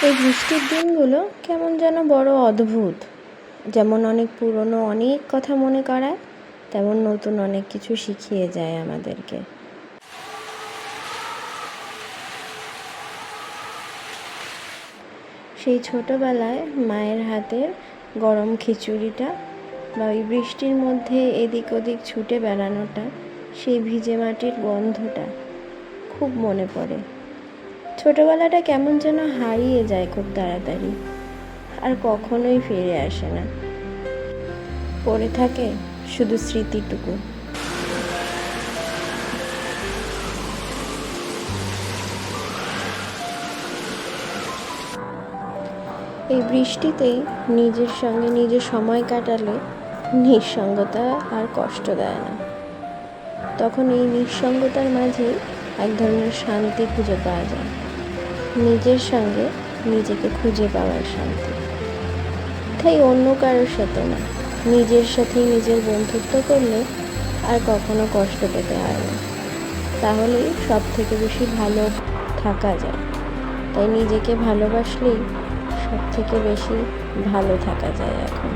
এই বৃষ্টির দিনগুলো কেমন যেন বড় অদ্ভুত। যেমন অনেক পুরনো অনেক কথা মনে করায়, তেমন নতুন অনেক কিছু শিখিয়ে যায় আমাদেরকে। সেই ছোটোবেলায় মায়ের হাতের গরম খিচুড়িটা বা ওই বৃষ্টির মধ্যে এদিক ওদিক ছুটে বেড়ানোটা, সেই ভিজে মাটির গন্ধটা খুব মনে পড়ে। ছোটোবেলাটা কেমন যেন হারিয়ে যায় খুব তাড়াতাড়ি, আর কখনোই ফিরে আসে না। পড়ে থাকে শুধু স্মৃতিটুকু। এই বৃষ্টিতেই নিজের সঙ্গে নিজে সময় কাটালে নিঃসঙ্গতা আর কষ্ট দেয় না। তখন এই নিঃসঙ্গতার মাঝেই এক ধরনের শান্তি খুঁজে পাওয়া যায়, নিজের সঙ্গে নিজেকে খুঁজে পাওয়ার শান্তি। তাই অন্য কারোর সাথে না, নিজের সাথেই নিজের বন্ধুত্ব করলে আর কখনো কষ্ট পেতে হয় না। তাহলেই সব থেকে বেশি ভালো থাকা যায়। তাই নিজেকে ভালোবাসলেই সব থেকে বেশি ভালো থাকা যায় এখন।